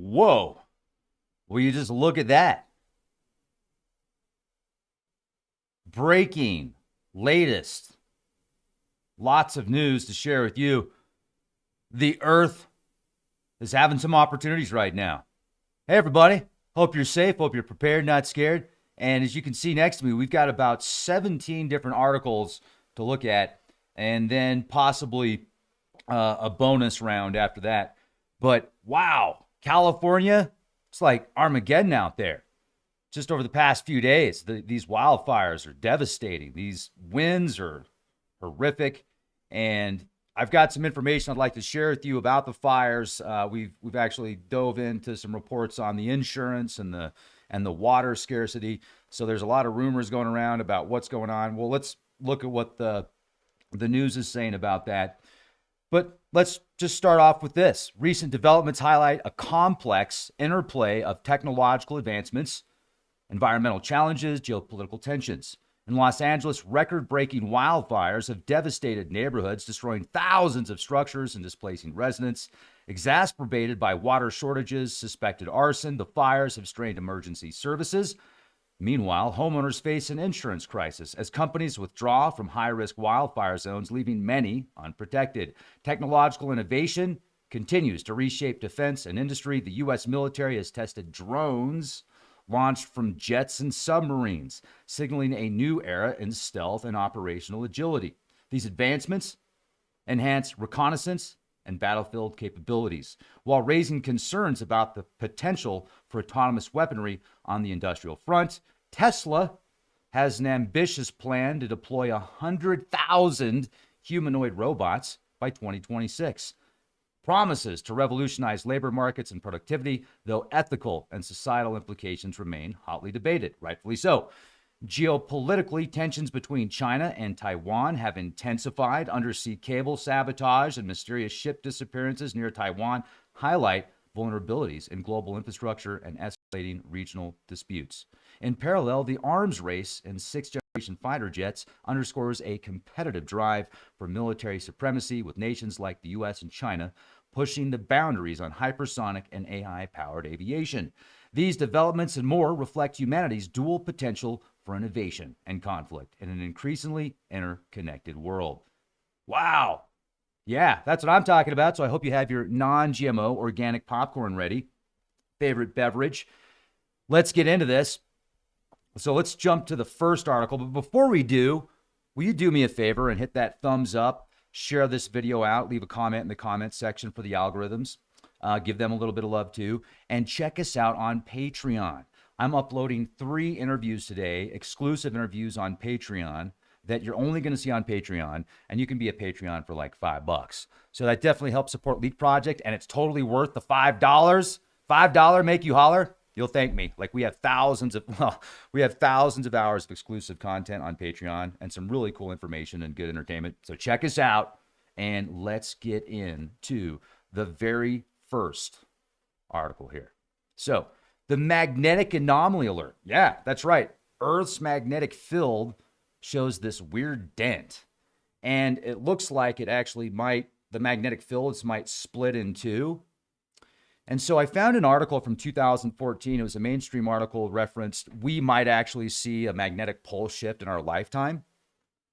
Whoa. Will you just look at that? Breaking, latest, lots of news to share with you. The Earth is having some opportunities right now. Hey, everybody. Hope you're safe. Hope you're prepared, not scared. And as you can see next to me, we've got about 17 different articles to look at, and then possibly a bonus round after that. But wow, California, it's like Armageddon out there. Just over the past few days, these wildfires are devastating. These winds are horrific. And I've got some information I'd like to share with you about the fires. We've actually dove into some reports on the insurance and the water scarcity. So there's a lot of rumors going around about what's going on. Well, let's look at what the news is saying about that. But let's just start off with this. Recent developments highlight a complex interplay of technological advancements, environmental challenges, geopolitical tensions. In Los Angeles, record-breaking wildfires have devastated neighborhoods, destroying thousands of structures and displacing residents. Exacerbated by water shortages, suspected arson, the fires have strained emergency services. Meanwhile, homeowners face an insurance crisis as companies withdraw from high-risk wildfire zones, leaving many unprotected. Technological innovation continues to reshape defense and industry. The U.S. military has tested drones launched from jets and submarines, signaling a new era in stealth and operational agility. These advancements enhance reconnaissance and battlefield capabilities, while raising concerns about the potential for autonomous weaponry on the industrial front. Tesla has an ambitious plan to deploy 100,000 humanoid robots by 2026. Promises to revolutionize labor markets and productivity, though ethical and societal implications remain hotly debated, rightfully so. Geopolitically, tensions between China and Taiwan have intensified. Undersea cable sabotage and mysterious ship disappearances near Taiwan highlight vulnerabilities in global infrastructure and escalating regional disputes. In parallel, the arms race in sixth-generation fighter jets underscores a competitive drive for military supremacy, with nations like the U.S. and China pushing the boundaries on hypersonic and AI-powered aviation. These developments and more reflect humanity's dual potential for innovation and conflict in an increasingly interconnected world. Wow. Yeah, that's what I'm talking about. So I hope you have your non-GMO organic popcorn ready. Favorite beverage. Let's get into this. So let's jump to the first article. But before we do, will you do me a favor and hit that thumbs up, share this video out, leave a comment in the comments section for the algorithms. Give them a little bit of love too. And check us out on Patreon. I'm uploading 3 interviews today, exclusive interviews on Patreon that you're only going to see on Patreon, and you can be a Patreon for like $5. So that definitely helps support Leak Project, and it's totally worth the $5. $5 make you holler? You'll thank me. Like we have thousands of hours of exclusive content on Patreon and some really cool information and good entertainment. So check us out, and let's get into the very first article here. So the magnetic anomaly alert. Yeah, that's right. Earth's magnetic field shows this weird dent. And it looks like it actually the magnetic fields might split in two. And so I found an article from 2014. It was a mainstream article referenced we might actually see a magnetic pole shift in our lifetime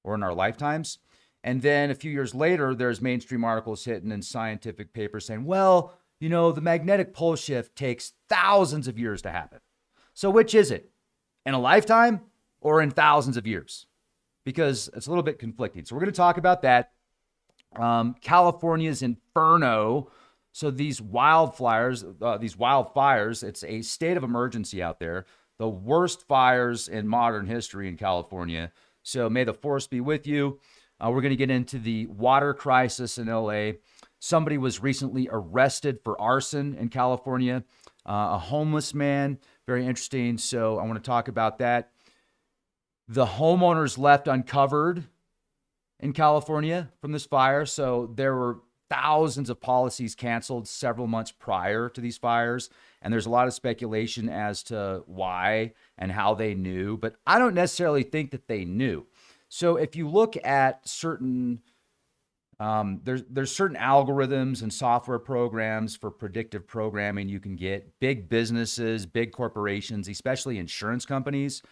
or in our lifetimes. And then a few years later, there's mainstream articles hitting in scientific papers saying, well, you know, the magnetic pole shift takes thousands of years to happen. So which is it? In a lifetime or in thousands of years? Because it's a little bit conflicting. So we're going to talk about that. California's inferno. So these wildfires, it's a state of emergency out there. The worst fires in modern history in California. So may the force be with you. We're going to get into the water crisis in LA. Somebody was recently arrested for arson in California, a homeless man. Very interesting. So I want to talk about that. The homeowners left uncovered in California from this fire. So there were thousands of policies canceled several months prior to these fires. And there's a lot of speculation as to why and how they knew. But I don't necessarily think that they knew. So if you look at certain There's certain algorithms and software programs for predictive programming you can get. Big businesses, big corporations, especially insurance companies,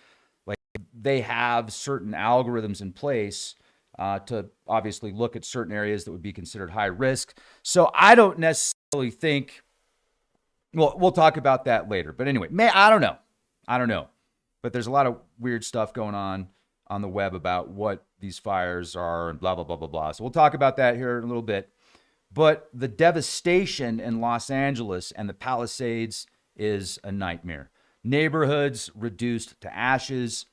like they have certain algorithms in place to obviously look at certain areas that would be considered high risk. So I don't necessarily think, well, we'll talk about that later. But anyway, I don't know. But there's a lot of weird stuff going on the web about what these fires are and blah, blah, blah, blah, blah. So we'll talk about that here in a little bit. But the devastation in Los Angeles and the Palisades is a nightmare. Neighborhoods reduced to ashes.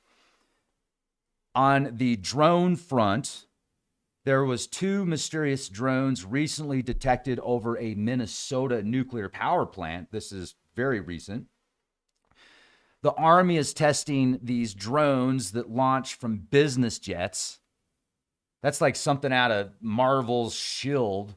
On the drone front, there was 2 mysterious drones recently detected over a Minnesota nuclear power plant. This is very recent. The Army is testing these drones that launch from business jets. That's like something out of Marvel's S.H.I.E.L.D.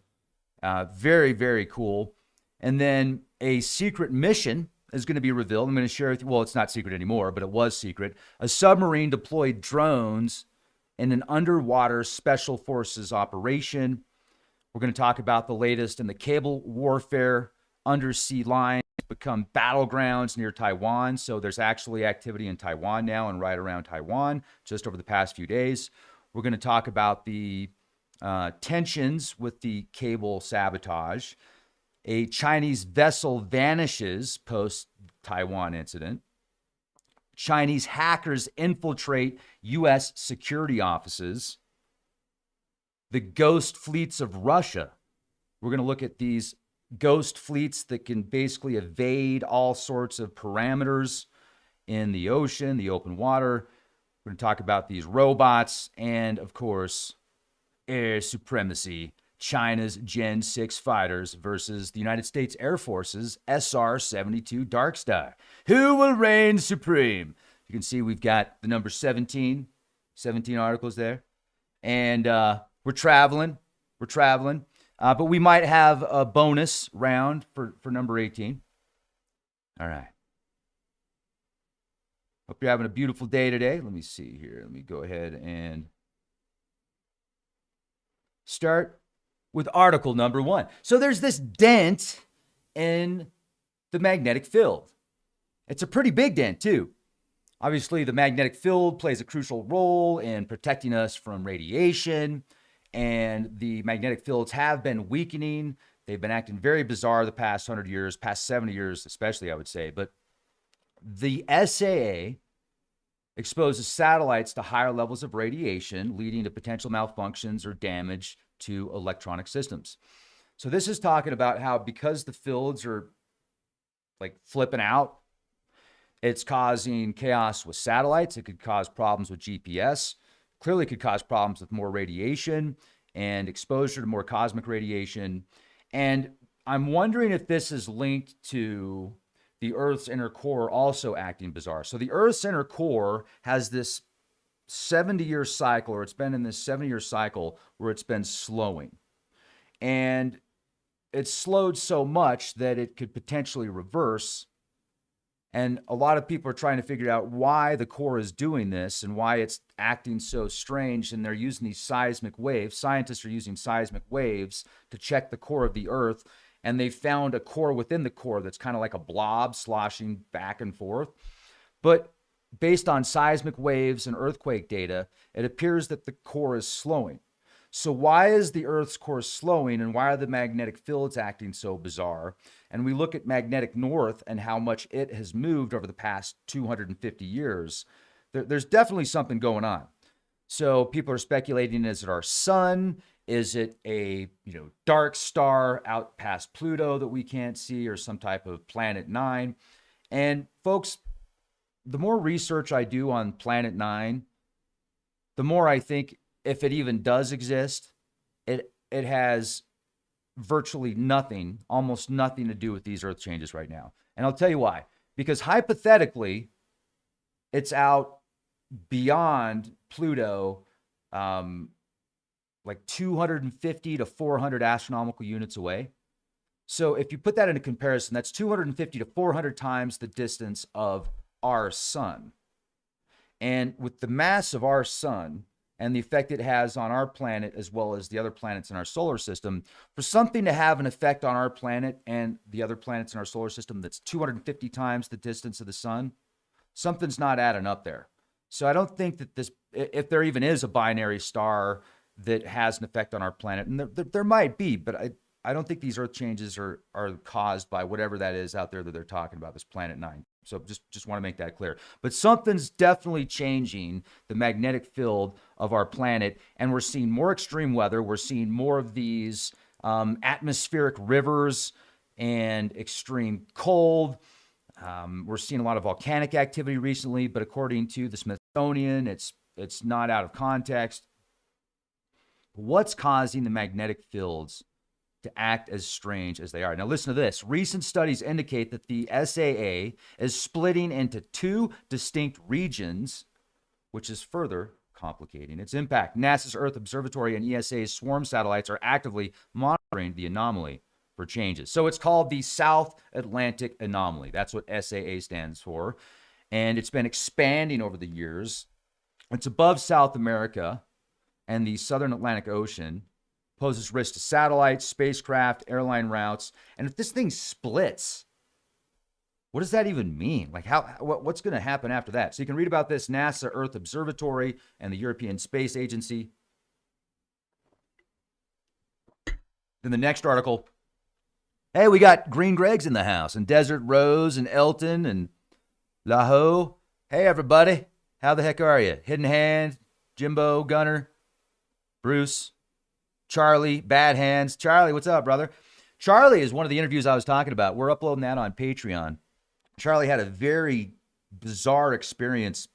Very, very cool. And then a secret mission is going to be revealed. I'm going to share with you. Well, it's not secret anymore, but it was secret. A submarine deployed drones in an underwater special forces operation. We're going to talk about the latest in the cable warfare. Undersea lines become battlegrounds near Taiwan. So there's actually activity in Taiwan now and right around Taiwan just over the past few days. We're going to talk about the tensions with the cable sabotage. A Chinese vessel vanishes post-Taiwan incident. Chinese hackers infiltrate U.S. security offices. The ghost fleets of Russia. We're going to look at these ghost fleets that can basically evade all sorts of parameters in the ocean, the open water. We're going to talk about these robots and, of course, air supremacy. China's Gen 6 fighters versus the United States Air Force's SR-72 Darkstar. Who will reign supreme? You can see we've got the number 17 articles there. And we're traveling. But we might have a bonus round for number 18. All right. Hope you're having a beautiful day today. Let me see here. Let me go ahead and start with article number 1. So there's this dent in the magnetic field. It's a pretty big dent, too. Obviously, the magnetic field plays a crucial role in protecting us from radiation. And the magnetic fields have been weakening. They've been acting very bizarre the past 100 years, past 70 years especially, I would say. But the SAA exposes satellites to higher levels of radiation, leading to potential malfunctions or damage to electronic systems. So this is talking about how because the fields are like flipping out, it's causing chaos with satellites. It could cause problems with GPS. Clearly could cause problems with more radiation and exposure to more cosmic radiation. And I'm wondering if this is linked to the Earth's inner core also acting bizarre. So the Earth's inner core has this 70-year cycle, or it's been in this 70-year cycle where it's been slowing. And it's slowed so much that it could potentially reverse. And a lot of people are trying to figure out why the core is doing this and why it's acting so strange. And they're using these seismic waves. Scientists are using seismic waves to check the core of the Earth. And they found a core within the core that's kind of like a blob sloshing back and forth. But based on seismic waves and earthquake data, it appears that the core is slowing. So why is the Earth's core slowing, and why are the magnetic fields acting so bizarre? And we look at magnetic north and how much it has moved over the past 250 years. There's definitely something going on. So people are speculating, is it our sun? Is it a dark star out past Pluto that we can't see, or some type of Planet 9? And folks, the more research I do on Planet 9, the more I think, if it even does exist, it has virtually nothing, almost nothing to do with these Earth changes right now. And I'll tell you why. Because hypothetically, it's out beyond Pluto, like 250 to 400 astronomical units away. So if you put that into comparison, that's 250 to 400 times the distance of our sun. And with the mass of our sun and the effect it has on our planet as well as the other planets in our solar system. For something to have an effect on our planet and the other planets in our solar system that's 250 times the distance of the sun, something's not adding up there. So I don't think that this, if there even is a binary star that has an effect on our planet, and there might be, but I don't think these Earth changes are caused by whatever that is out there that they're talking about, this Planet 9. So just want to make that clear. But something's definitely changing the magnetic field of our planet, and we're seeing more extreme weather. We're seeing more of these atmospheric rivers and extreme cold. We're seeing a lot of volcanic activity recently, but according to the Smithsonian, it's not out of context. What's causing the magnetic fields to act as strange as they are? Now, listen to this. Recent studies indicate that the SAA is splitting into two distinct regions, which is further complicating its impact. NASA's Earth Observatory and ESA's swarm satellites are actively monitoring the anomaly for changes. So it's called the South Atlantic Anomaly. That's what SAA stands for. And it's been expanding over the years. It's above South America and the Southern Atlantic Ocean, poses risk to satellites, spacecraft, airline routes. And if this thing splits, what does that even mean? Like, what's going to happen after that? So you can read about this, NASA Earth Observatory and the European Space Agency. Then the next article, hey, we got Green Greg's in the house, and Desert Rose, and Elton, and Laho. Hey, everybody. How the heck are you? Hidden Hand, Jimbo, Gunner, Bruce, Charlie, Bad Hands. Charlie, what's up, brother? Charlie is one of the interviews I was talking about. We're uploading that on Patreon. Charlie had a very bizarre experience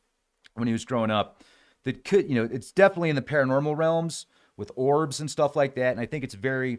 when he was growing up that could, it's definitely in the paranormal realms with orbs and stuff like that. And I think it's very,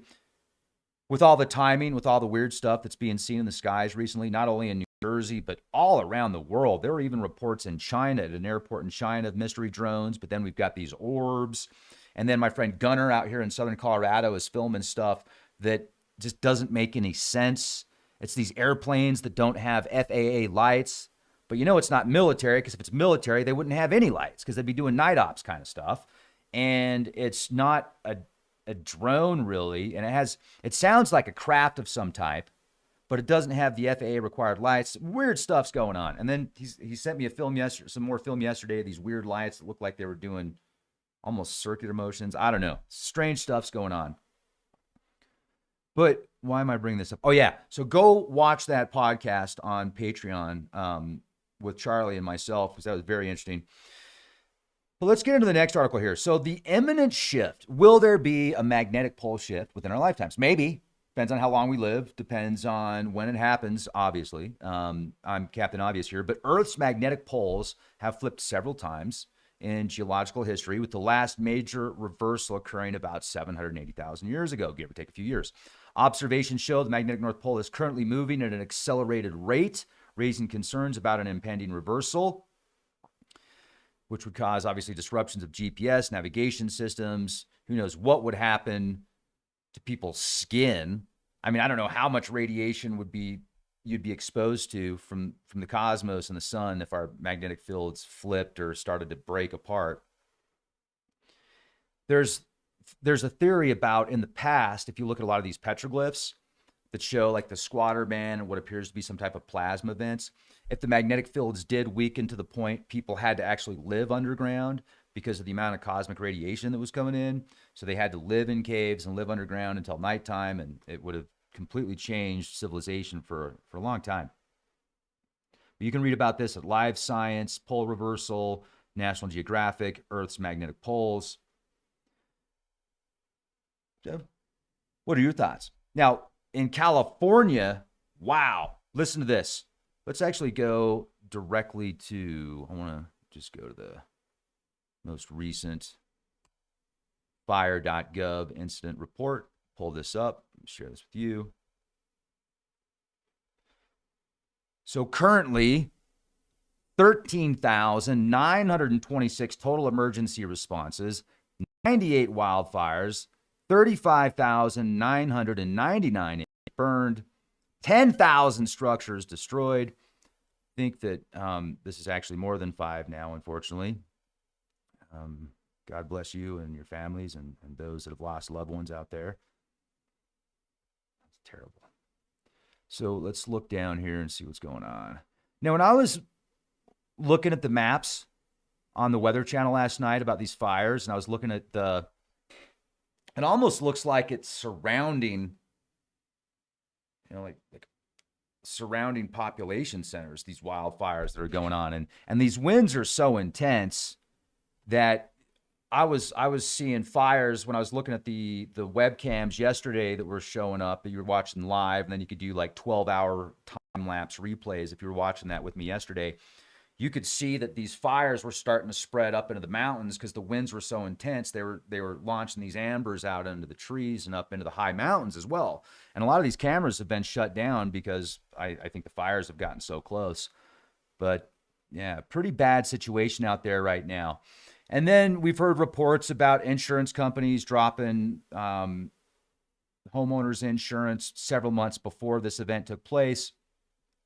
with all the timing, with all the weird stuff that's being seen in the skies recently, not only in New Jersey, but all around the world. There were even reports in China, at an airport in China, of mystery drones. But then we've got these orbs. And then my friend Gunner out here in Southern Colorado is filming stuff that just doesn't make any sense. It's these airplanes that don't have FAA lights. But it's not military, because if it's military, they wouldn't have any lights, because they'd be doing night ops kind of stuff. And it's not a drone, really. And it sounds like a craft of some type, but it doesn't have the FAA required lights. Weird stuff's going on. And then he sent me a film yesterday, some more film yesterday, these weird lights that looked like they were doing almost circular motions. I don't know. Strange stuff's going on. But why am I bringing this up? Oh, yeah. So go watch that podcast on Patreon with Charlie and myself, because that was very interesting. But let's get into the next article here. So the imminent shift. Will there be a magnetic pole shift within our lifetimes? Maybe. Depends on how long we live. Depends on when it happens, obviously. I'm Captain Obvious here. But Earth's magnetic poles have flipped several times in geological history, with the last major reversal occurring about 780,000 years ago, give or take a few years. Observations show the magnetic North Pole is currently moving at an accelerated rate, raising concerns about an impending reversal, which would cause, obviously, disruptions of GPS, navigation systems. Who knows what would happen to people's skin? I mean, I don't know how much radiation you'd be exposed to from the cosmos and the sun if our magnetic fields flipped or started to break apart. There's a theory about, in the past, if you look at a lot of these petroglyphs that show like the squatter man and what appears to be some type of plasma vents, if the magnetic fields did weaken to the point people had to actually live underground because of the amount of cosmic radiation that was coming in, so they had to live in caves and live underground until nighttime, and it would have completely changed civilization for a long time. But you can read about this at Live Science, Pole Reversal, National Geographic, Earth's Magnetic Poles. So, what are your thoughts? Now, in California, wow, listen to this. Let's actually go directly to, I want to just go to the most recent fire.gov incident report. Pull this up, share this with you. So currently, 13,926 total emergency responses, 98 wildfires, 35,999 burned, 10,000 structures destroyed. I think that this is actually more than 5 now, unfortunately. God bless you and your families and those that have lost loved ones out there. That's terrible. So let's look down here and see what's going on. Now, when I was looking at the maps on the Weather Channel last night about these fires, and I was looking at it almost looks like it's surrounding, like surrounding population centers, these wildfires that are going on. And these winds are so intense that I was seeing fires when I was looking at the webcams yesterday that were showing up that you were watching live, and then you could do like 12-hour time lapse replays if you were watching that with me yesterday. You could see that these fires were starting to spread up into the mountains because the winds were so intense. They were launching these ambers out into the trees and up into the high mountains as well. And a lot of these cameras have been shut down because I think the fires have gotten so close. But yeah, pretty bad situation out there right now. And then we've heard reports about insurance companies dropping homeowners insurance several months before this event took place.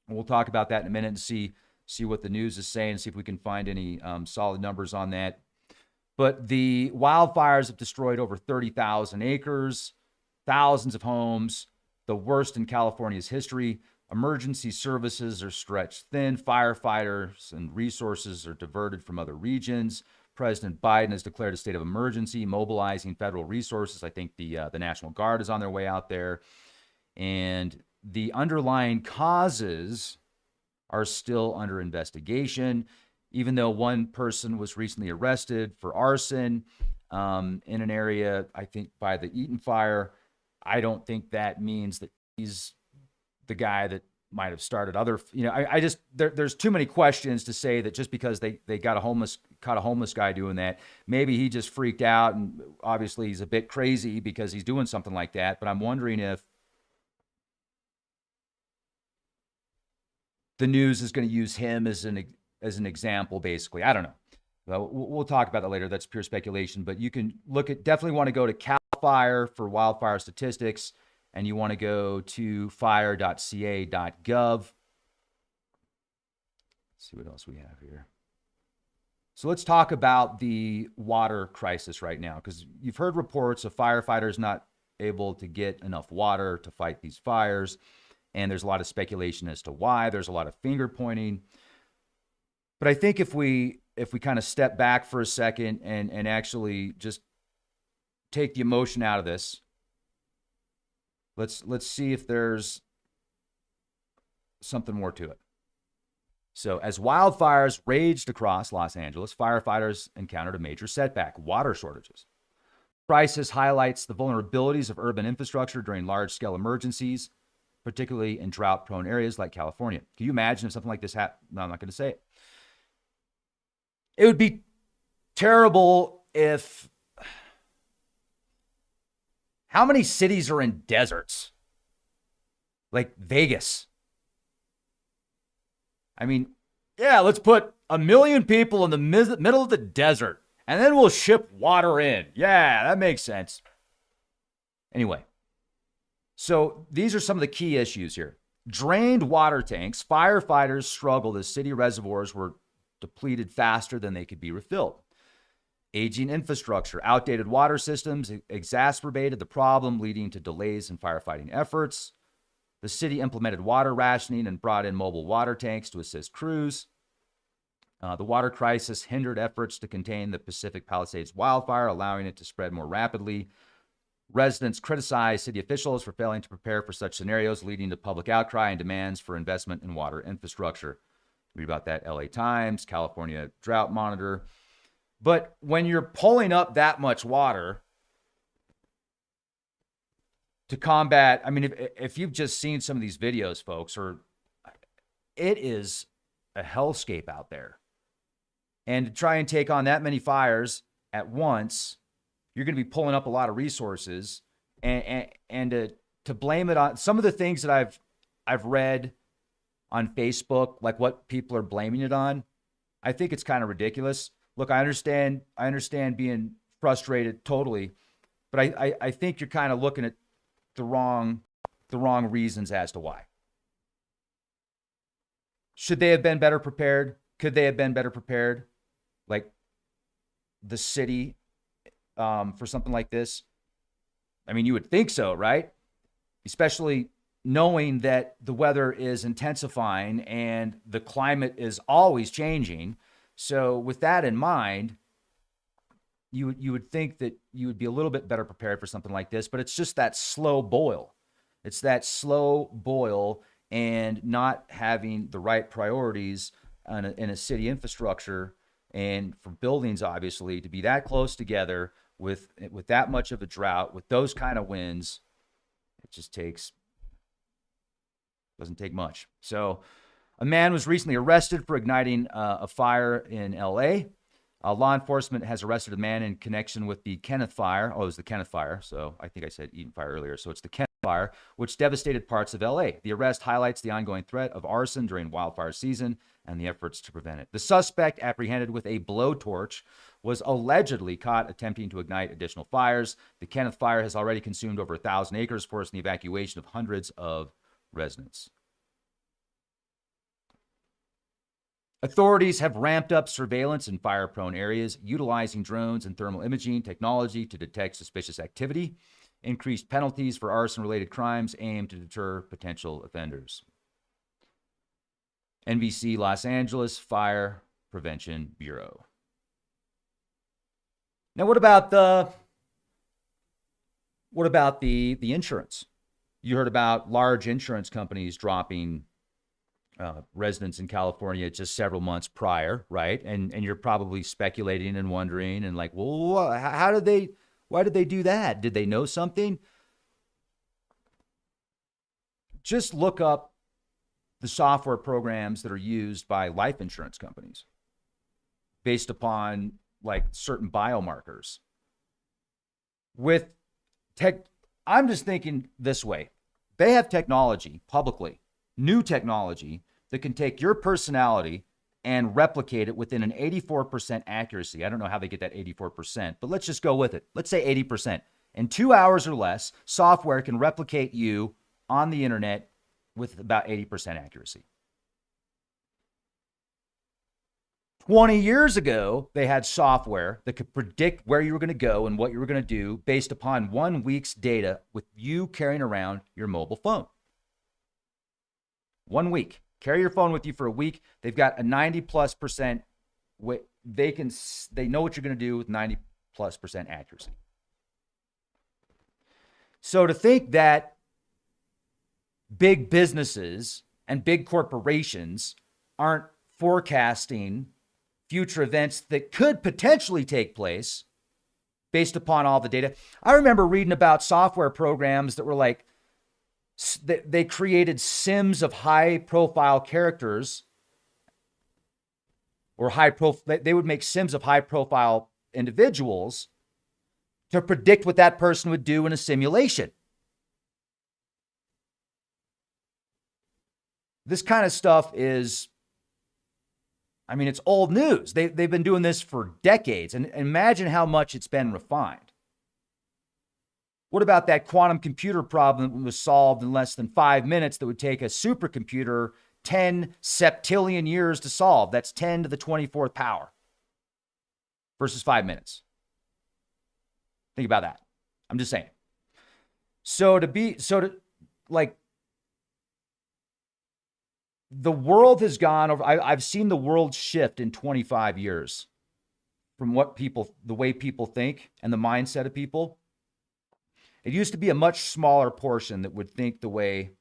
And we'll talk about that in a minute and see what the news is saying, see if we can find any solid numbers on that. But the wildfires have destroyed over 30,000 acres, thousands of homes, the worst in California's history. Emergency services are stretched thin. Firefighters and resources are diverted from other regions. President Biden has declared a state of emergency, mobilizing federal resources. I think the National Guard is on their way out there. And the underlying causes are still under investigation, even though one person was recently arrested for arson in an area, I think, by the Eaton fire. I don't think that means that he's the guy that might have started other, I just, there's too many questions to say that just because they caught a homeless guy doing that, maybe he just freaked out, and obviously he's a bit crazy because he's doing something like that. But I'm wondering if the news is going to use him as an example, basically. I don't know. We'll talk about that later. That's pure speculation. But you can definitely want to go to CAL FIRE for wildfire statistics, and you want to go to fire.ca.gov. Let's see what else we have here. So let's talk about the water crisis right now, because you've heard reports of firefighters not able to get enough water to fight these fires. And there's a lot of speculation as to why. There's a lot of finger pointing. But I think if we kind of step back for a second and actually just take the emotion out of this, let's see if there's something more to it. So as wildfires raged across Los Angeles, firefighters encountered a major setback: water shortages. Crisis highlights the vulnerabilities of urban infrastructure during large-scale emergencies, particularly in drought-prone areas like California. Can you imagine if something like this happened? No, I'm not going to say it. It would be terrible if... How many cities are in deserts? Like Vegas. I mean, yeah, let's put 1 million people in the middle of the desert, and then we'll ship water in. Yeah, that makes sense. Anyway, so these are some of the key issues here. Drained water tanks. Firefighters struggled as city reservoirs were depleted faster than they could be refilled. Aging infrastructure. Outdated water systems exacerbated the problem, leading to delays in firefighting efforts. The city implemented water rationing and brought in mobile water tanks to assist crews. The water crisis hindered efforts to contain the Pacific Palisades wildfire, allowing it to spread more rapidly. Residents criticized city officials for failing to prepare for such scenarios, leading to public outcry and demands for investment in water infrastructure. Read about that, LA Times, California Drought Monitor. But when you're pulling up that much water to combat, I mean, if you've just seen some of these videos, folks, it is a hellscape out there. And to try and take on that many fires at once, you're going to be pulling up a lot of resources, and to blame it on some of the things that I've read on Facebook, like what people are blaming it on, I think it's kind of ridiculous. Look, I understand being frustrated totally, but I think you're kind of looking at the wrong reasons as to why. Should they have been better prepared? Could they have been better prepared? Like the city for something like this? I mean, you would think so, right? Especially knowing that the weather is intensifying and the climate is always changing. So, with that in mind, you would think that you would be a little bit better prepared for something like this, but it's just that slow boil. It's that slow boil and not having the right priorities in a city infrastructure and for buildings, obviously, to be that close together with that much of a drought, with those kind of winds. It just doesn't take much. So, a man was recently arrested for igniting a fire in LA. Law enforcement has arrested a man in connection with the Kenneth Fire. Oh, it was the Kenneth Fire. So I think I said Eden Fire earlier. So it's the Kenneth Fire, which devastated parts of LA. The arrest highlights the ongoing threat of arson during wildfire season and the efforts to prevent it. The suspect, apprehended with a blowtorch, was allegedly caught attempting to ignite additional fires. The Kenneth Fire has already consumed over 1,000 acres, forcing the evacuation of hundreds of residents. Authorities have ramped up surveillance in fire-prone areas, utilizing drones and thermal imaging technology to detect suspicious activity. Increased penalties for arson-related crimes aim to deter potential offenders. NBC Los Angeles Fire Prevention Bureau. Now, what about the insurance? You heard about large insurance companies dropping residents in California just several months prior, right? And you're probably speculating and wondering and like, well, why did they do that? Did they know something? Just look up the software programs that are used by life insurance companies based upon like certain biomarkers. With tech, I'm just thinking this way. They have technology publicly, new technology that can take your personality and replicate it within an 84% accuracy. I don't know how they get that 84%, but let's just go with it. Let's say 80%. In 2 hours or less, software can replicate you on the internet with about 80% accuracy. 20 years ago, they had software that could predict where you were going to go and what you were going to do based upon 1 week's data with you carrying around your mobile phone. 1 week. Carry your phone with you for a week. They've got a 90+%. They know what you're going to do with 90+% accuracy. So to think that big businesses and big corporations aren't forecasting future events that could potentially take place based upon all the data. I remember reading about software programs that were like, they created sims of high profile characters or they would make sims of high profile individuals to predict what that person would do in a simulation. This kind of stuff is, I mean, it's old news. They've been doing this for decades, and imagine how much it's been refined. What about that quantum computer problem that was solved in less than 5 minutes that would take a supercomputer 10 septillion years to solve? That's 10 to the 24th power versus 5 minutes. Think about that. I'm just saying. The world has gone over. I've seen the world shift in 25 years from the way people think and the mindset of people. It used to be a much smaller portion that would think the way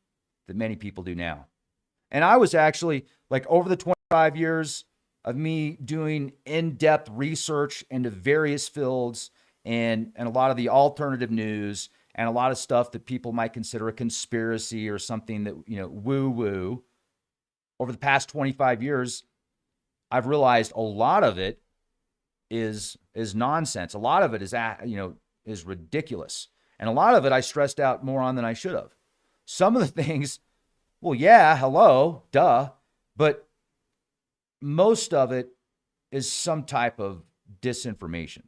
that many people do now. And I was actually, like, over the 25 years of me doing in-depth research into various fields and a lot of the alternative news and a lot of stuff that people might consider a conspiracy or something that, woo-woo. Over the past 25 years, I've realized a lot of it is nonsense. A lot of it is ridiculous. And a lot of it I stressed out more on than I should have. Some of the things, well, yeah, hello, duh. But most of it is some type of disinformation,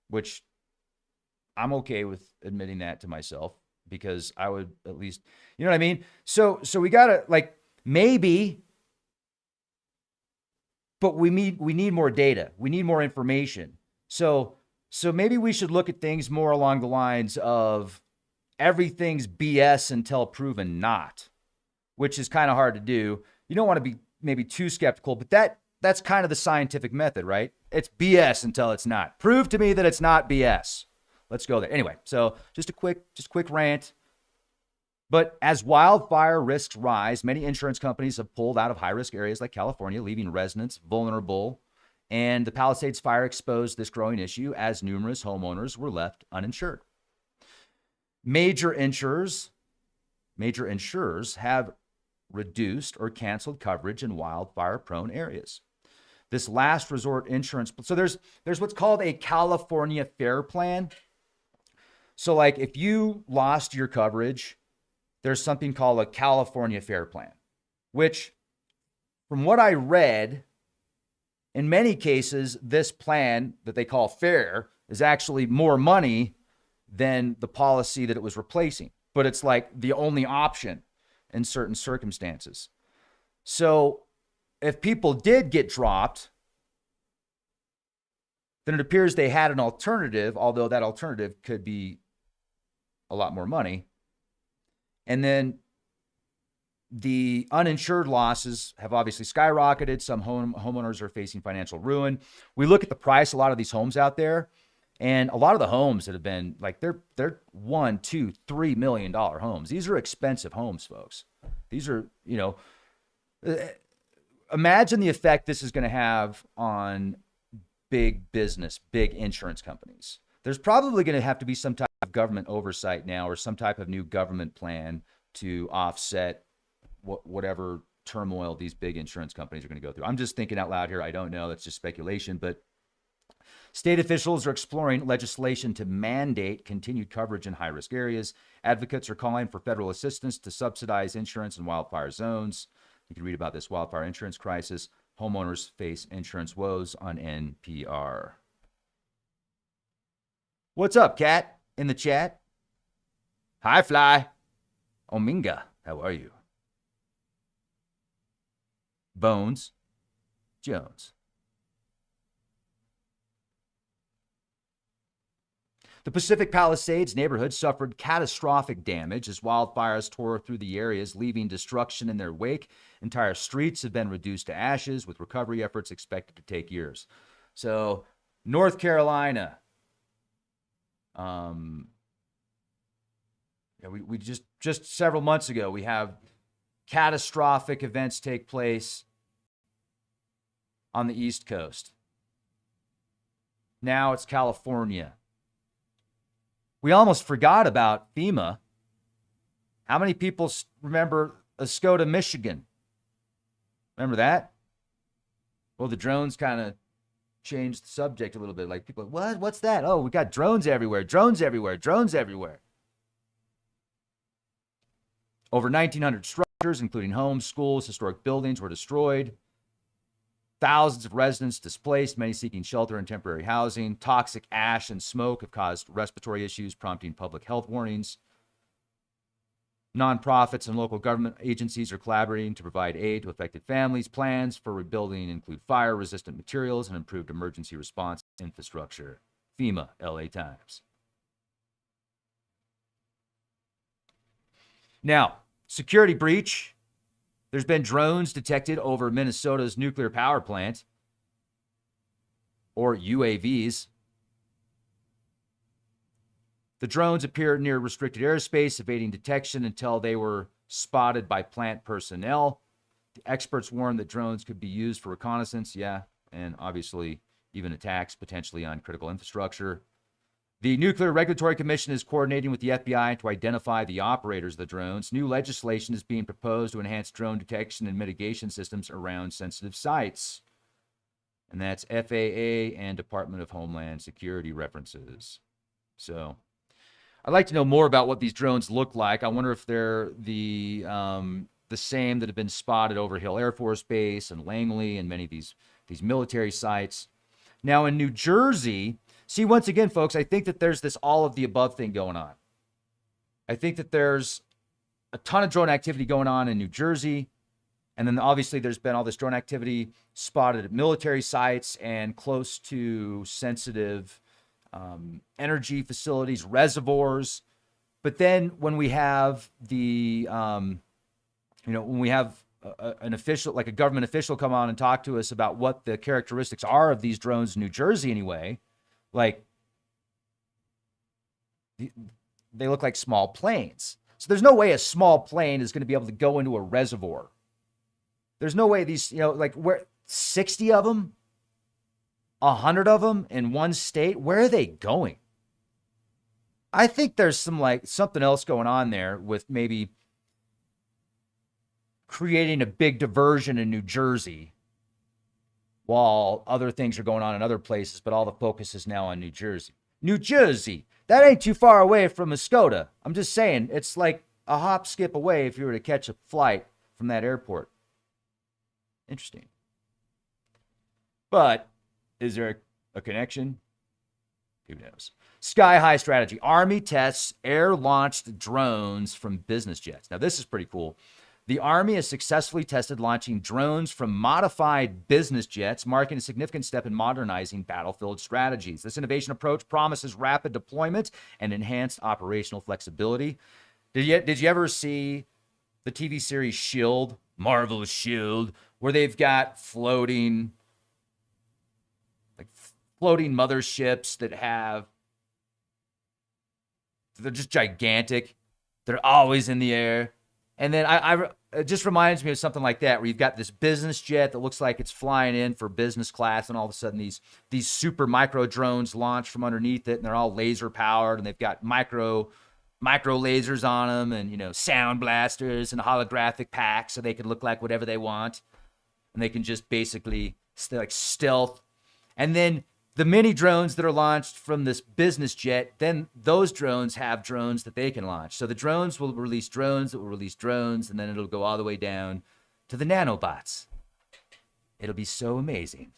which I'm okay with admitting that to myself because I would at least, you know what I mean? So we got to maybe, but we need more data. We need more information. So So maybe we should look at things more along the lines of everything's BS until proven not, which is kind of hard to do. You don't want to be maybe too skeptical, but that's kind of the scientific method, right? It's BS until it's not. Prove to me that it's not BS. Let's go there. Anyway, so just a quick rant. But as wildfire risks rise, many insurance companies have pulled out of high-risk areas like California, leaving residents vulnerable. And the Palisades fire exposed this growing issue as numerous homeowners were left uninsured. Major insurers have reduced or canceled coverage in wildfire-prone areas. This last resort insurance, so there's what's called a California FAIR plan. So like if you lost your coverage, there's something called a California FAIR plan, which from what I read, in many cases, this plan that they call FAIR is actually more money than the policy that it was replacing. But it's like the only option in certain circumstances. So if people did get dropped, then it appears they had an alternative, although that alternative could be a lot more money. And then the uninsured losses have obviously skyrocketed. Some homeowners are facing financial ruin. We look at the price of a lot of these homes out there, and a lot of the homes that have been like they're $1, $2, $3 million homes. These are expensive homes, folks. These are, imagine the effect this is going to have on big business, big insurance companies. There's probably going to have to be some type of government oversight now or some type of new government plan to offset whatever turmoil these big insurance companies are going to go through. I'm just thinking out loud here. I don't know. That's just speculation. But state officials are exploring legislation to mandate continued coverage in high-risk areas. Advocates are calling for federal assistance to subsidize insurance in wildfire zones. You can read about this wildfire insurance crisis. Homeowners face insurance woes on NPR. What's up, Kat? In the chat. Hi, Fly. Ominga, how are you? Bones Jones. The Pacific Palisades neighborhood suffered catastrophic damage as wildfires tore through the areas, leaving destruction in their wake. Entire streets have been reduced to ashes, with recovery efforts expected to take years. So, North Carolina, we just several months ago, we have catastrophic events take place on the East Coast. Now it's California. We almost forgot about FEMA. How many people remember Escoda, Michigan? Remember that? Well, the drones kind of changed the subject a little bit. Like people, what? What's that? Oh, we got drones everywhere, drones everywhere, drones everywhere. Over 1,900 structures, including homes, schools, historic buildings, were destroyed. Thousands of residents displaced, many seeking shelter and temporary housing. Toxic ash and smoke have caused respiratory issues, prompting public health warnings. Nonprofits and local government agencies are collaborating to provide aid to affected families. Plans for rebuilding include fire-resistant materials and improved emergency response infrastructure. FEMA, LA Times. Now, security breach. There's been drones detected over Minnesota's nuclear power plant, or UAVs. The drones appeared near restricted airspace, evading detection until they were spotted by plant personnel. The experts warned that drones could be used for reconnaissance, and obviously even attacks potentially on critical infrastructure. The Nuclear Regulatory Commission is coordinating with the FBI to identify the operators of the drones. New legislation is being proposed to enhance drone detection and mitigation systems around sensitive sites. And that's FAA and Department of Homeland Security references. So I'd like to know more about what these drones look like. I wonder if they're the same that have been spotted over Hill Air Force Base and Langley and many of these military sites. Now in New Jersey, see, once again, folks, I think that there's this all of the above thing going on. I think that there's a ton of drone activity going on in New Jersey. And then obviously there's been all this drone activity spotted at military sites and close to sensitive energy facilities, reservoirs. But then when we have when we have an official, like a government official, come on and talk to us about what the characteristics are of these drones in New Jersey anyway, like they look like small planes. So there's no way a small plane is going to be able to go into a reservoir. There's no way these, like where 60 of them, 100 of them in one state, where are they going? I think there's something else going on there with maybe creating a big diversion in New Jersey while other things are going on in other places, but all the focus is now on New Jersey. New Jersey, that ain't too far away from Muskota. I'm just saying, it's like a hop, skip away if you were to catch a flight from that airport. Interesting. But is there a connection? Who knows? Sky high strategy. Army tests air-launched drones from business jets. Now, this is pretty cool. The Army has successfully tested launching drones from modified business jets, marking a significant step in modernizing battlefield strategies. This innovation approach promises rapid deployment and enhanced operational flexibility. Did you ever see the TV series S.H.I.E.L.D., Marvel's S.H.I.E.L.D., where they've got floating motherships they're just gigantic. They're always in the air. And then it just reminds me of something like that, where you've got this business jet that looks like it's flying in for business class, and all of a sudden these super micro drones launch from underneath it, and they're all laser powered, and they've got micro lasers on them, and sound blasters and holographic packs, so they can look like whatever they want, and they can just basically like stealth. And then the mini drones that are launched from this business jet, then those drones have drones that they can launch. So the drones will release drones that will release drones, and then it'll go all the way down to the nanobots. It'll be so amazing.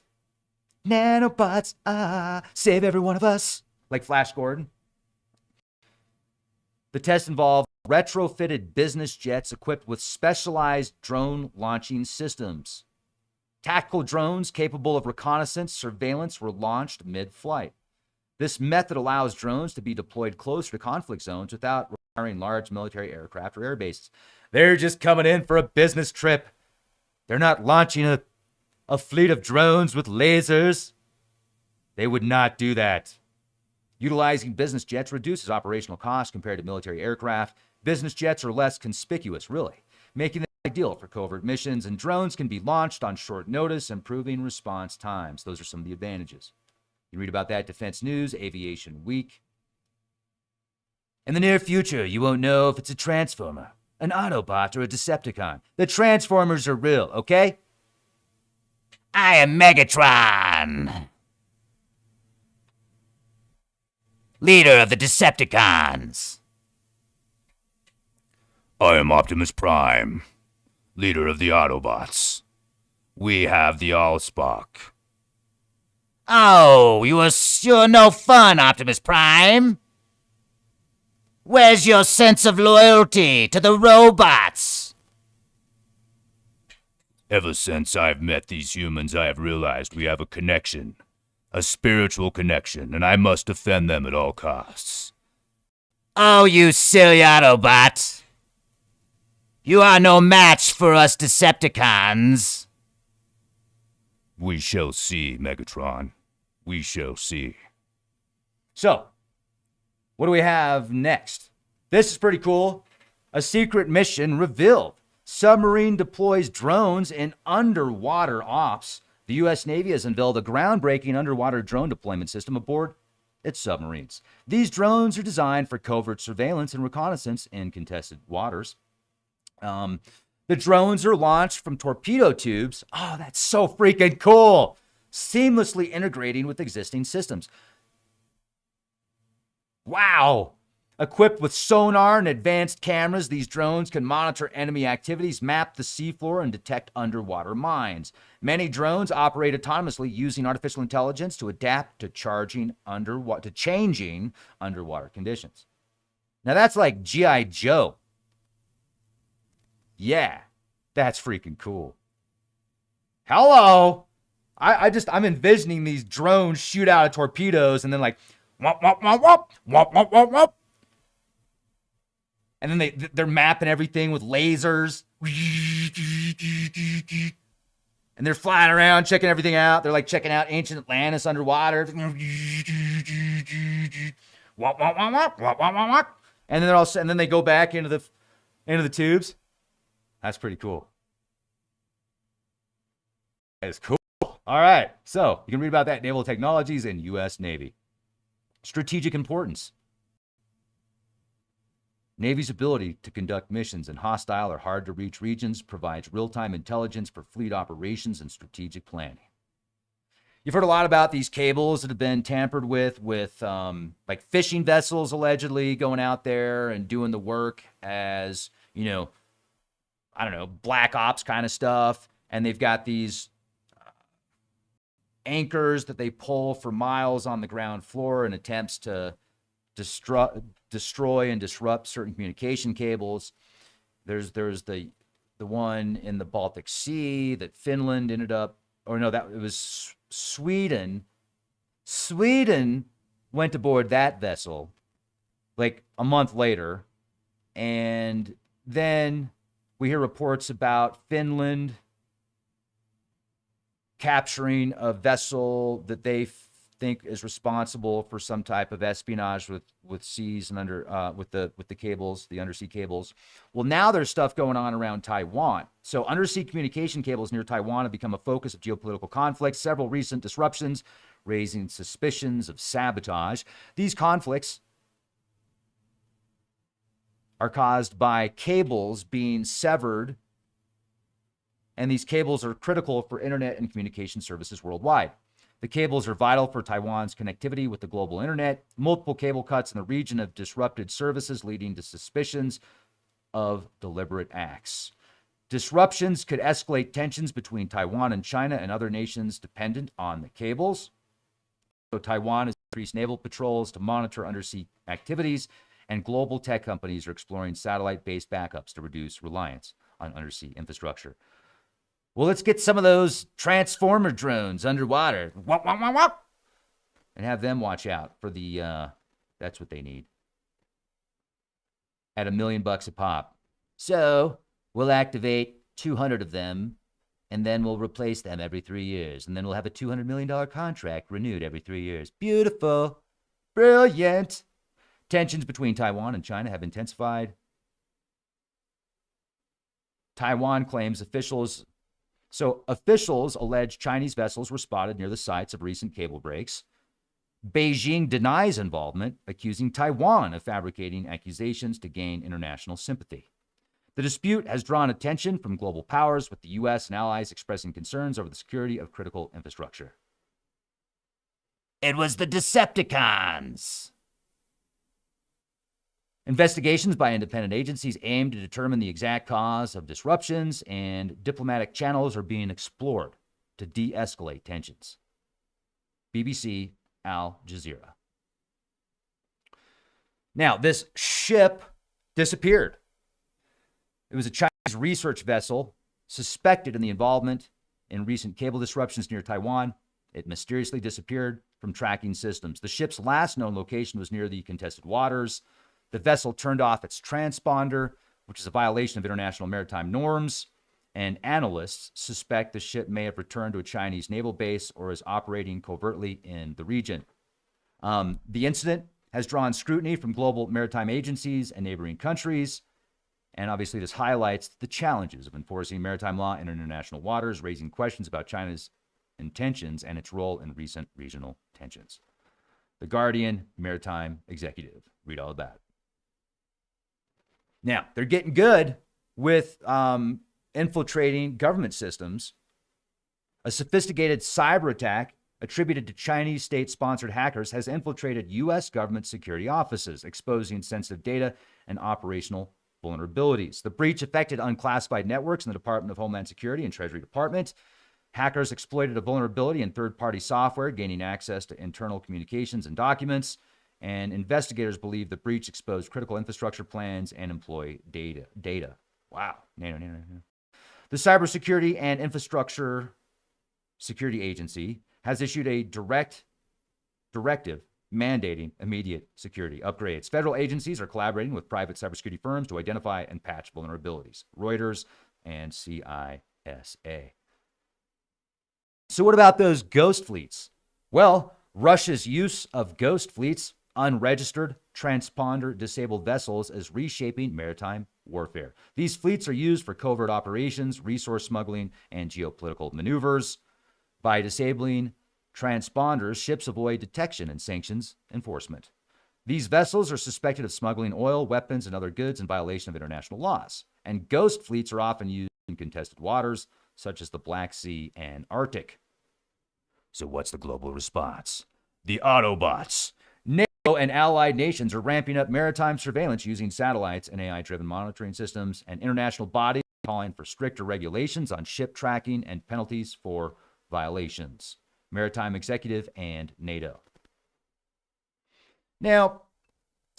Nanobots, save every one of us. Like Flash Gordon. The test involved retrofitted business jets equipped with specialized drone launching systems. Tactical drones capable of reconnaissance surveillance were launched mid-flight. This method allows drones to be deployed closer to conflict zones without requiring large military aircraft or air bases. They're just coming in for a business trip. They're not launching a fleet of drones with lasers. They would not do that. Utilizing business jets reduces operational costs compared to military aircraft. Business jets are less conspicuous, really, making them ideal for covert missions, and drones can be launched on short notice, improving response times. Those are some of the advantages. You read about that at Defense News, Aviation Week. In the near future, you won't know if it's a Transformer, an Autobot, or a Decepticon. The Transformers are real, okay? I am Megatron, leader of the Decepticons. I am Optimus Prime, leader of the Autobots. We have the Allspark. Oh, you're no fun, Optimus Prime. Where's your sense of loyalty to the robots? Ever since I've met these humans, I have realized we have a connection, a spiritual connection, and I must defend them at all costs. Oh, you silly Autobot. You are no match for us Decepticons. We shall see, Megatron. We shall see. So, what do we have next? This is pretty cool. A secret mission revealed. Submarine deploys drones in underwater ops. The U.S. Navy has unveiled a groundbreaking underwater drone deployment system aboard its submarines. These drones are designed for covert surveillance and reconnaissance in contested waters. The drones are launched from torpedo tubes. Oh, that's so freaking cool. Seamlessly integrating with existing systems. Wow. Equipped with sonar and advanced cameras, these drones can monitor enemy activities, map the seafloor, and detect underwater mines. Many drones operate autonomously using artificial intelligence to adapt to changing underwater conditions. Now that's like G.I. Joe. Yeah, that's freaking cool. Hello. I'm envisioning these drones shoot out of torpedoes and then like Womp, womp, womp, womp, womp, womp, womp, womp. And then they're mapping everything with lasers. And they're flying around, checking everything out. They're like checking out ancient Atlantis underwater. And then they go back into the tubes. That's pretty cool. That is cool. All right. So you can read about that naval technologies in U.S. Navy. Strategic importance. Navy's ability to conduct missions in hostile or hard-to-reach regions provides real-time intelligence for fleet operations and strategic planning. You've heard a lot about these cables that have been tampered with like fishing vessels allegedly going out there and doing the work as, I don't know, black ops kind of stuff. And they've got these anchors that they pull for miles on the ground floor in attempts to destroy and disrupt certain communication cables. There's the one in the Baltic Sea that Finland ended up, or no, that it was Sweden. Sweden went aboard that vessel like a month later, and then we hear reports about Finland capturing a vessel that they think is responsible for some type of espionage with seas and with the cables, the undersea cables. Well, now there's stuff going on around Taiwan. So undersea communication cables near Taiwan have become a focus of geopolitical conflict. Several recent disruptions raising suspicions of sabotage. These conflicts are caused by cables being severed, and these cables are critical for internet and communication services worldwide. The cables are vital for Taiwan's connectivity with the global internet. Multiple cable cuts in the region have disrupted services, leading to suspicions of deliberate acts. Disruptions could escalate tensions between Taiwan and China and other nations dependent on the cables. So Taiwan has increased naval patrols to monitor undersea activities, and global tech companies are exploring satellite-based backups to reduce reliance on undersea infrastructure. Well, let's get some of those transformer drones underwater and have them watch out for that's what they need. At $1 million a pop. So we'll activate 200 of them, and then we'll replace them every 3 years. And then we'll have a $200 million contract renewed every 3 years. Beautiful. Brilliant. Tensions between Taiwan and China have intensified. Taiwan claims officials allege Chinese vessels were spotted near the sites of recent cable breaks. Beijing denies involvement, accusing Taiwan of fabricating accusations to gain international sympathy. The dispute has drawn attention from global powers, with the U.S. and allies expressing concerns over the security of critical infrastructure. It was the Decepticons. Investigations by independent agencies aim to determine the exact cause of disruptions, and diplomatic channels are being explored to de-escalate tensions. BBC, Al Jazeera. Now, this ship disappeared. It was a Chinese research vessel suspected in the involvement in recent cable disruptions near Taiwan. It mysteriously disappeared from tracking systems. The ship's last known location was near the contested waters. The vessel turned off its transponder, which is a violation of international maritime norms, and analysts suspect the ship may have returned to a Chinese naval base or is operating covertly in the region. The incident has drawn scrutiny from global maritime agencies and neighboring countries, and obviously this highlights the challenges of enforcing maritime law in international waters, raising questions about China's intentions and its role in recent regional tensions. The Guardian Maritime Executive. Read all about it. Now, they're getting good with infiltrating government systems. A sophisticated cyber attack attributed to Chinese state-sponsored hackers has infiltrated U.S. government security offices, exposing sensitive data and operational vulnerabilities. The breach affected unclassified networks in the Department of Homeland Security and Treasury Department. Hackers exploited a vulnerability in third-party software, gaining access to internal communications and documents. And investigators believe the breach exposed critical infrastructure plans and employee data. Wow. The Cybersecurity and Infrastructure Security Agency has issued a directive mandating immediate security upgrades. Federal agencies are collaborating with private cybersecurity firms to identify and patch vulnerabilities. Reuters and CISA. So what about those ghost fleets? Well, Russia's use of ghost fleets, unregistered, transponder-disabled vessels, is reshaping maritime warfare. These fleets are used for covert operations, resource smuggling, and geopolitical maneuvers. By disabling transponders, ships avoid detection and sanctions enforcement. These vessels are suspected of smuggling oil, weapons, and other goods in violation of international laws. And ghost fleets are often used in contested waters, such as the Black Sea and Arctic. So what's the global response? The Autobots. NATO and allied nations are ramping up maritime surveillance using satellites and AI-driven monitoring systems, and international bodies are calling for stricter regulations on ship tracking and penalties for violations. Maritime Executive and NATO. Now,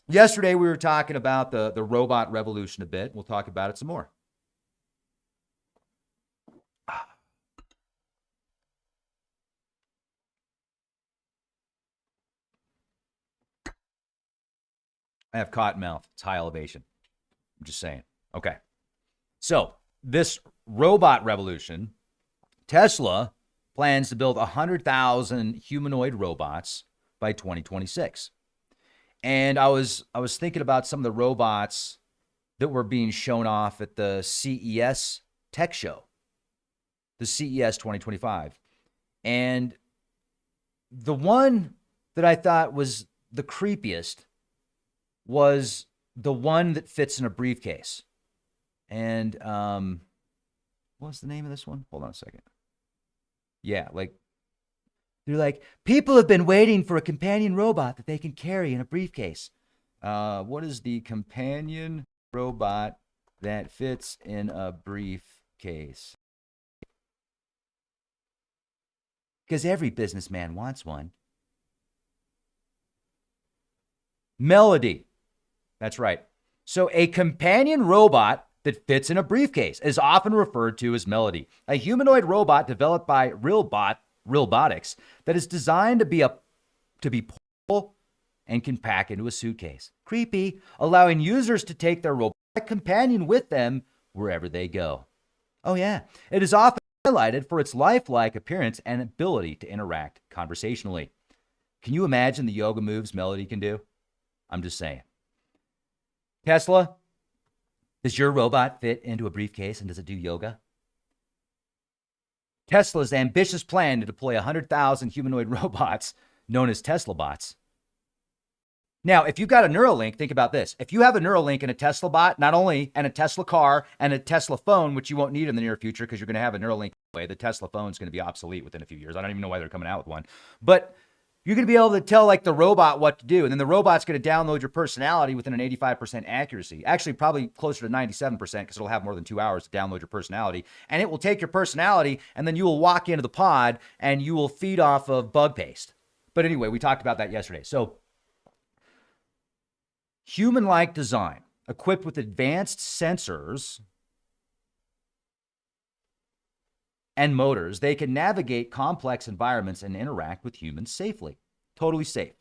yesterday we were talking about the robot revolution a bit. We'll talk about it some more. I have cotton mouth. It's high elevation. I'm just saying. Okay. So this robot revolution, Tesla plans to build 100,000 humanoid robots by 2026. And I was thinking about some of the robots that were being shown off at the CES tech show, the CES 2025. And the one that I thought was the creepiest was the one that fits in a briefcase. And what's the name of this one? Hold on a second. Yeah, they're like, people have been waiting for a companion robot that they can carry in a briefcase. What is the companion robot that fits in a briefcase? Because every businessman wants one. Melody. That's right. So a companion robot that fits in a briefcase is often referred to as Melody, a humanoid robot developed by Realbotics that is designed to be portable and can pack into a suitcase. Creepy, allowing users to take their robotic companion with them wherever they go. Oh yeah, it is often highlighted for its lifelike appearance and ability to interact conversationally. Can you imagine the yoga moves Melody can do? I'm just saying. Tesla, does your robot fit into a briefcase and does it do yoga? Tesla's ambitious plan to deploy 100,000 humanoid robots known as Tesla bots. Now, if you've got a Neuralink, think about this. If you have a Neuralink and a Tesla bot, not only, and a Tesla car and a Tesla phone, which you won't need in the near future because you're going to have a Neuralink anyway, the Tesla phone is going to be obsolete within a few years. I don't even know why they're coming out with one. But you're going to be able to tell the robot what to do. And then the robot's going to download your personality within an 85% accuracy. Actually, probably closer to 97% because it'll have more than 2 hours to download your personality. And it will take your personality and then you will walk into the pod and you will feed off of bug paste. But anyway, we talked about that yesterday. So human-like design equipped with advanced sensors and motors, they can navigate complex environments and interact with humans safely. Totally safe.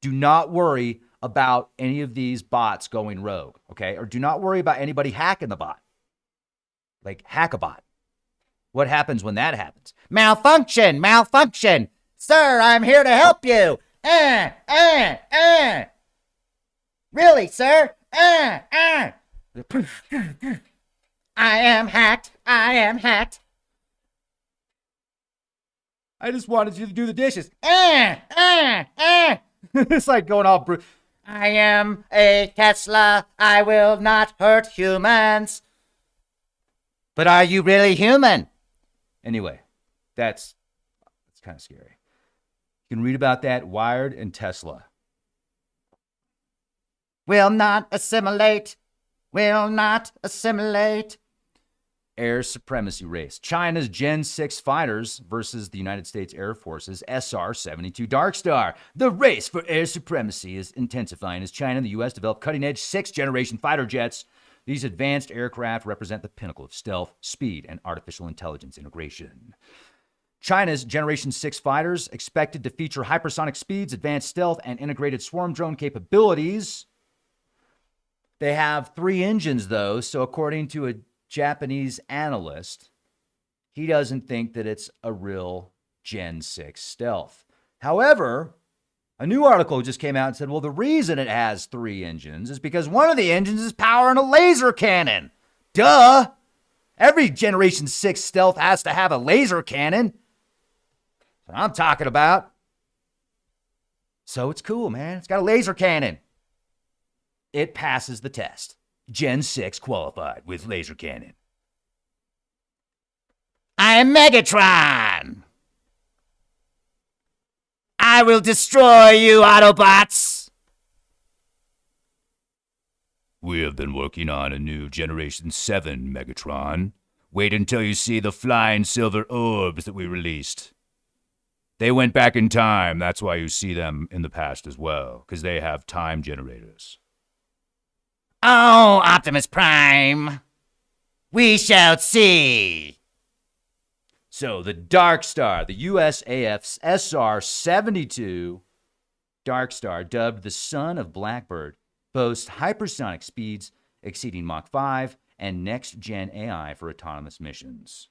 Do not worry about any of these bots going rogue, okay? Or do not worry about anybody hacking the bot. Like hack a bot. What happens when that happens? Malfunction, malfunction. Sir, I'm here to help you. Really, sir? I am hacked. I am hacked. I just wanted you to do the dishes. It's like going all brute. I am a Tesla. I will not hurt humans. But are you really human? Anyway, that's kind of scary. You can read about that, Wired and Tesla. Will not assimilate. Will not assimilate. Air supremacy race. China's Gen 6 fighters versus the United States Air Force's SR-72 Darkstar. The race for air supremacy is intensifying as China and the U.S. develop cutting-edge 6th-generation fighter jets. These advanced aircraft represent the pinnacle of stealth, speed, and artificial intelligence integration. China's Generation 6 fighters expected to feature hypersonic speeds, advanced stealth, and integrated swarm drone capabilities. They have 3 engines, though, so according to a Japanese analyst, he doesn't think that it's a real Gen 6 stealth. However, a new article just came out and said, well, the reason it has 3 engines is because one of the engines is powering a laser cannon. Duh! Every Generation 6 stealth has to have a laser cannon. That's what I'm talking about. So it's cool, man. It's got a laser cannon. It passes the test. Gen 6 qualified with laser cannon. I am Megatron. I will destroy you, Autobots. We have been working on a new Generation 7 Megatron. Wait until you see the flying silver orbs that we released. They went back in time. That's why you see them in the past as well, because they have time generators. Oh, Optimus Prime. We shall see. So the Dark Star, the USAF's SR-72 Dark Star, dubbed the Son of Blackbird, boasts hypersonic speeds exceeding Mach 5 and next-gen AI for autonomous missions.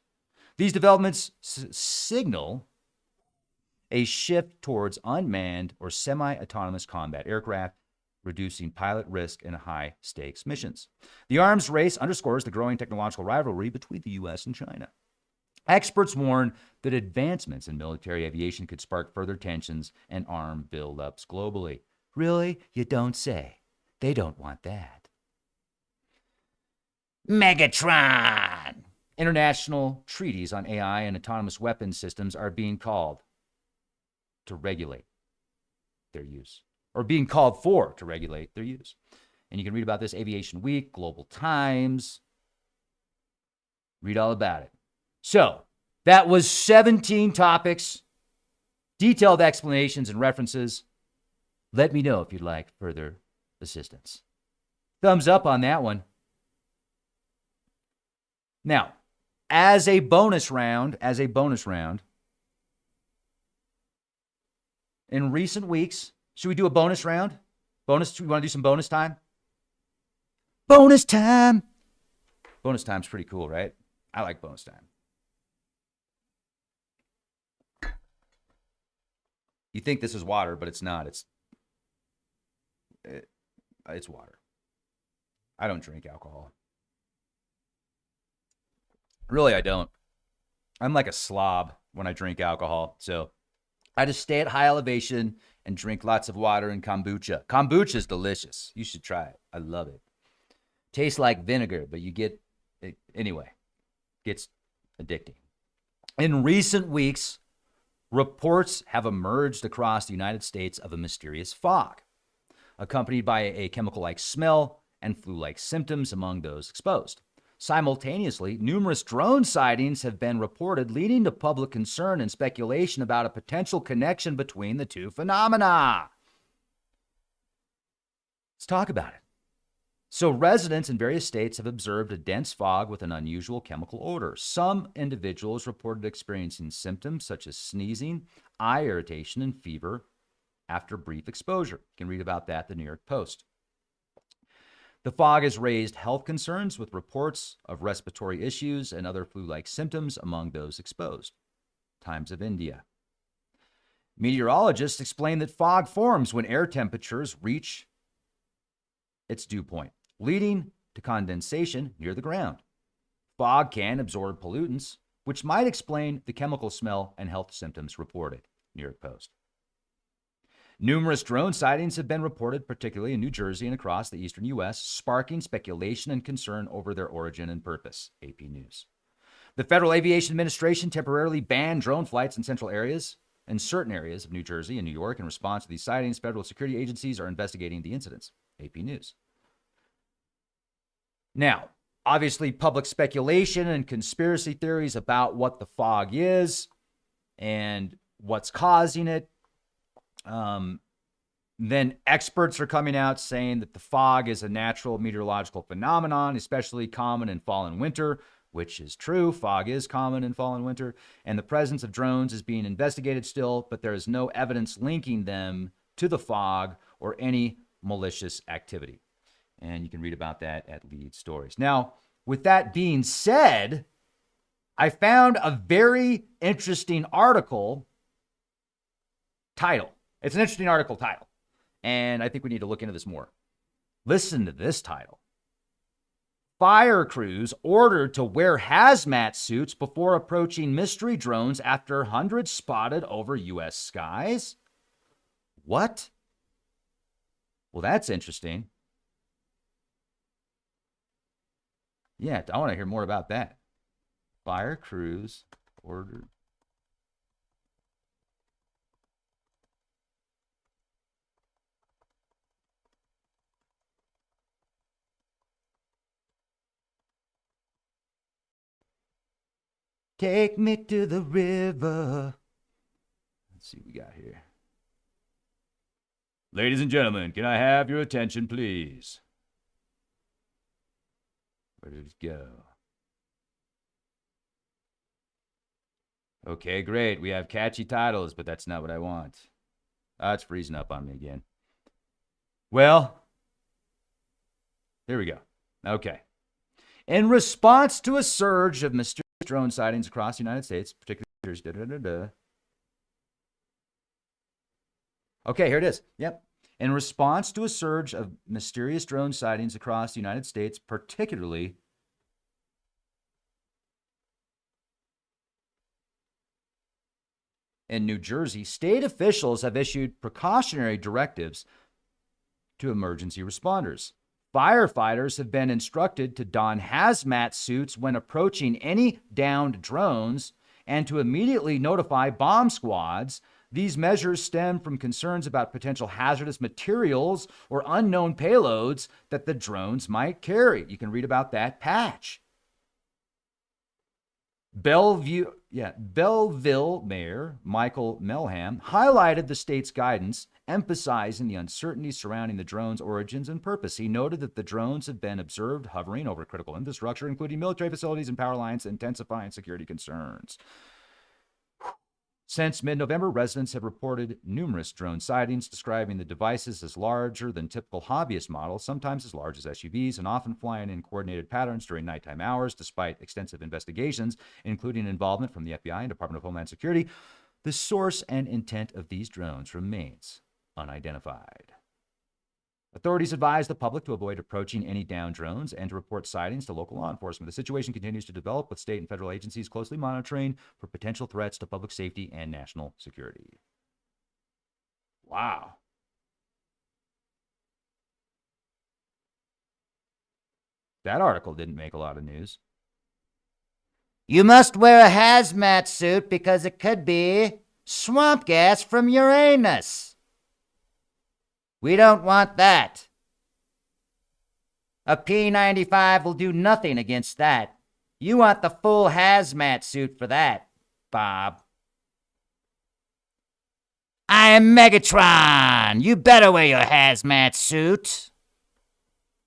These developments signal a shift towards unmanned or semi-autonomous combat aircraft, reducing pilot risk in high-stakes missions. The arms race underscores the growing technological rivalry between the U.S. and China. Experts warn that advancements in military aviation could spark further tensions and arm buildups globally. Really? You don't say. They don't want that. Megatron! International treaties on AI and autonomous weapons systems are being called to regulate their use. Or being called for to regulate their use. And you can read about this Aviation Week, Global Times. Read all about it. So, that was 17 topics, detailed explanations and references. Let me know if you'd like further assistance. Thumbs up on that one. Now, as a bonus round, in recent weeks, should we do a bonus round? We want to do some bonus time? Bonus time! Bonus time's pretty cool, right? I like bonus time. You think this is water, but it's not. It's water. I don't drink alcohol. Really, I don't. I'm like a slob when I drink alcohol. So I just stay at high elevation and drink lots of water and kombucha. Kombucha is delicious. You should try it. I love it. Tastes like vinegar, but you get it anyway. Gets addicting. In recent weeks, reports have emerged across the United States of a mysterious fog, accompanied by a chemical-like smell and flu-like symptoms among those exposed. Simultaneously, numerous drone sightings have been reported, leading to public concern and speculation about a potential connection between the two phenomena. Let's talk about it. So, residents in various states have observed a dense fog with an unusual chemical odor. Some individuals reported experiencing symptoms such as sneezing, eye irritation, and fever after brief exposure. You can read about that in the New York Post. The fog has raised health concerns with reports of respiratory issues and other flu-like symptoms among those exposed. Times of India. Meteorologists explain that fog forms when air temperatures reach its dew point, leading to condensation near the ground. Fog can absorb pollutants, which might explain the chemical smell and health symptoms reported. New York Post. Numerous drone sightings have been reported, particularly in New Jersey and across the eastern U.S., sparking speculation and concern over their origin and purpose. AP News. The Federal Aviation Administration temporarily banned drone flights in certain areas of New Jersey and New York. In response to these sightings, federal security agencies are investigating the incidents. AP News. Now, obviously, public speculation and conspiracy theories about what the fog is and what's causing it. Then experts are coming out saying that the fog is a natural meteorological phenomenon, especially common in fall and winter, which is true. Fog is common in fall and winter, and the presence of drones is being investigated still, but there is no evidence linking them to the fog or any malicious activity. And you can read about that at Lead Stories. Now, with that being said, I found a very interesting article title. It's an interesting article title, and I think we need to look into this more. Listen to this title. Fire crews ordered to wear hazmat suits before approaching mystery drones after hundreds spotted over U.S. skies. What? Well, that's interesting. Yeah, I want to hear more about that. Fire crews ordered. Take me to the river. Let's see what we got here. Ladies and gentlemen, can I have your attention, please? Where did it go? Okay, great. We have catchy titles, but that's not what I want. It's freezing up on me again. Well, here we go. Okay. In response to a surge of mysterious drone sightings across the United States, particularly... Okay, here it is. Yep. In response to a surge of mysterious drone sightings across the United States, particularly in New Jersey, state officials have issued precautionary directives to emergency responders. Firefighters have been instructed to don hazmat suits when approaching any downed drones and to immediately notify bomb squads. These measures stem from concerns about potential hazardous materials or unknown payloads that the drones might carry. You can read about that patch. Belleville Mayor Michael Melham highlighted the state's guidance, emphasizing the uncertainty surrounding the drone's origins and purpose. He noted that the drones have been observed hovering over critical infrastructure, including military facilities and power lines, intensifying security concerns. Since mid-November, residents have reported numerous drone sightings, describing the devices as larger than typical hobbyist models, sometimes as large as SUVs, and often flying in coordinated patterns during nighttime hours. Despite extensive investigations, including involvement from the FBI and Department of Homeland Security, the source and intent of these drones remains unidentified. Authorities advise the public to avoid approaching any downed drones and to report sightings to local law enforcement. The situation continues to develop, with state and federal agencies closely monitoring for potential threats to public safety and national security. Wow. That article didn't make a lot of news. You must wear a hazmat suit because it could be swamp gas from Uranus. We don't want that. A P95 will do nothing against that. You want the full hazmat suit for that, Bob. I am Megatron. You better wear your hazmat suit.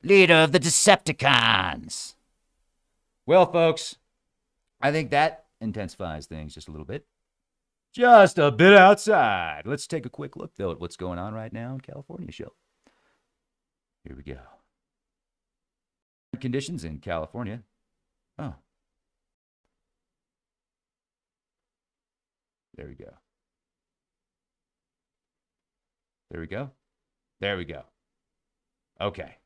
Leader of the Decepticons. Well, folks, I think that intensifies things just a little bit. Just a bit outside. Let's take a quick look, though, at what's going on right now in California, shall we? Here we go. Conditions in California. Oh. There we go. There we go. There we go. Okay.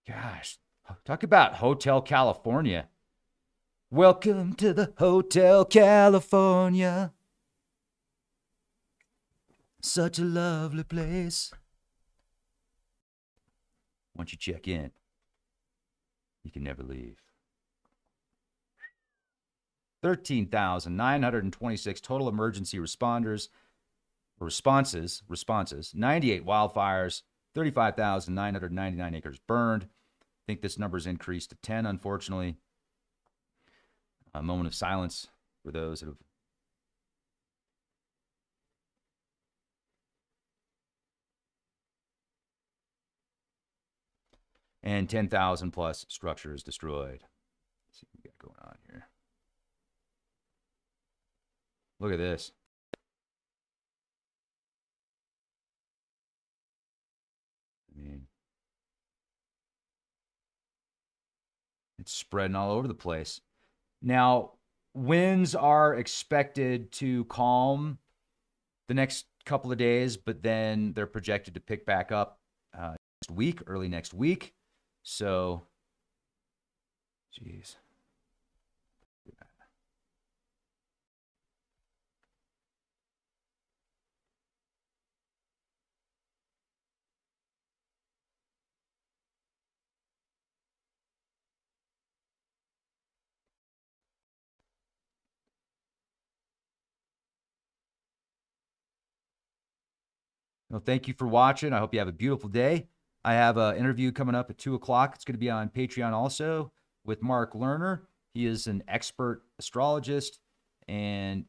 Gosh, talk about Hotel California. Welcome to the Hotel California. Such a lovely place. Once you check in, you can never leave. 13,926 total emergency responses, 98 wildfires, 35,999 acres burned. I think this number's increased to 10, unfortunately. A moment of silence for those that have and 10,000 plus structures destroyed. Let's see what we got going on here. Look at this. I mean, it's spreading all over the place. Now, winds are expected to calm the next couple of days, but then they're projected to pick back up next week, early next week. So, geez. Well, thank you for watching. I hope you have a beautiful day. I have an interview coming up at 2 o'clock. It's going to be on Patreon also with Mark Lerner. He is an expert astrologist, and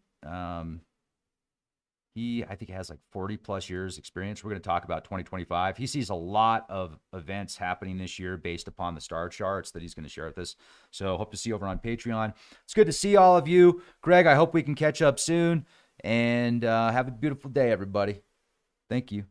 he, I think, has like 40 plus years experience. We're going to talk about 2025. He sees a lot of events happening this year based upon the star charts that he's going to share with us. So hope to see you over on Patreon. It's good to see all of you. Greg, I hope we can catch up soon, and have a beautiful day, everybody. Thank you.